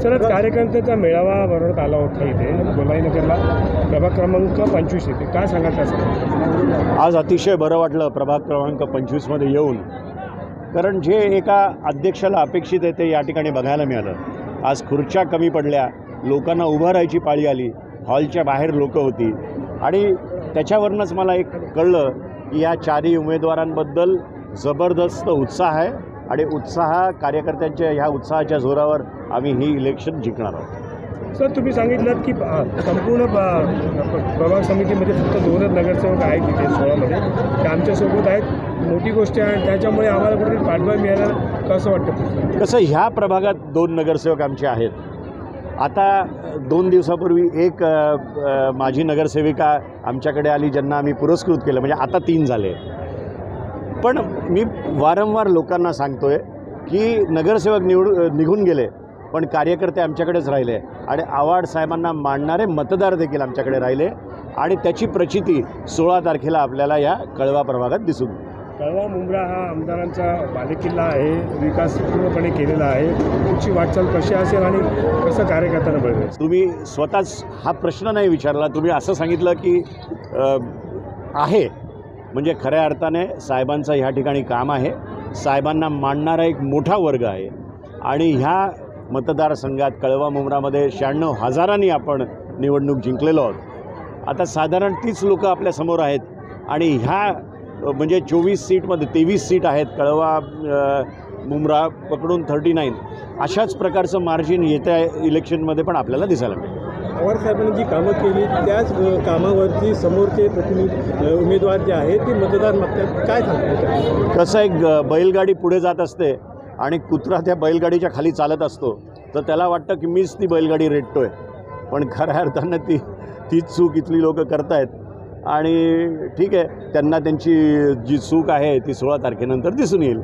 Sir कार्यकर्त्यांचा मेळावा भरवण्यात आला होता इथे गोलाईनगरला प्रभाग क्रमांक 25 येथे काय सांगाल त्याचं? आज अतिशय बरं वाटलं प्रभाग क्रमांक 25मध्ये येऊन, कारण जे एका अध्यक्षाला अपेक्षित आहे ते या ठिकाणी बघायला मिळालं। आज खुर्च्या कमी पडल्या, लोकांना उभं राहायची पाळी आली, हॉलच्या बाहेर लोकं होती आणि त्याच्यावरूनच मला एक कळलं की या चारही उमेदवारांबद्दल जबरदस्त उत्साह आहे आणि कार्यकर्त्यांच्या ह्या उत्साहाच्या जोरावर आम्ही ही इलेक्शन जिंकणार आहोत। सर तुम्ही सांगितलं की संपूर्ण प्रभाग समितीमध्ये फक्त 2च नगरसेवक आहेत तिथे 16मध्ये, ते आमच्यासोबत आहेत, मोठी गोष्ट आहे। त्याच्यामुळे आम्हाला कुठेतरी पाठबळ मिळायला कसं वाटतं? कसं ह्या प्रभागात 2 नगरसेवक आमचे आहेत। आता 2 दिवसापूर्वी एक माझी नगरसेविका आमच्याकडे आली ज्यांना आम्ही पुरस्कृत केलं, म्हणजे आता 3 झाले। पण मी वारंवार लोकांना सांगतोय की नगरसेवक निघून गेले पण कार्यकर्ते आमच्याकडेच राहिले आणि आव्हाड साहेबांना मानणारे मतदार देखील आमच्याकडे राहिले आणि त्याची प्रचिती 16 तारखेला आपल्याला या कळवा प्रभागात दिसून येईल। कळवा मुंब्रा हा आमदारांचा बालेकिल्ला आहे, विकास पूर्णपणे केलेला आहे, पुढची वाटचाल कशी असेल आणि कसं कार्यकर्त्यांना बघेल? तुम्ही स्वतःच हा प्रश्न नाही विचारला, तुम्ही असं सांगितलं की आहे, म्हणजे खऱ्या अर्थाने साहेबांचं ह्या ठिकाणी काम आहे, साहेबांना मानणारा एक मोठा वर्ग आहे आणि ह्या मतदारसंघात कळवा मुंब्रामध्ये 96,000 आपण निवडणूक जिंकलेलो आहोत। आता साधारण 30 लोकं आपल्यासमोर आहेत आणि ह्या म्हणजे 24 सीटमध्ये 23 सीट आहेत, कळवा मुंब्रा पकडून 39, अशाच प्रकारचं मार्जिन येत्या इलेक्शनमध्ये पण आपल्याला दिसायला मिळेल। पवार साहेबांनी जी कामं केली त्याच कामावरती समोरचे उमेदवार जे आहेत ते मतदार मागतात, काय सांगतात? कसं एक बैलगाडी पुढे जात असते आणि कुत्रा त्या बैलगाडीच्या खाली चालत असतो, तर त्याला वाटतं की मीच ती बैलगाडी रेटतोय, पण खऱ्या अर्थानं तीच चूक इथली लोकं करतायत आणि ठीक आहे, त्यांना त्यांची जी चूक आहे ती 16 तारखेनंतर दिसून येईल।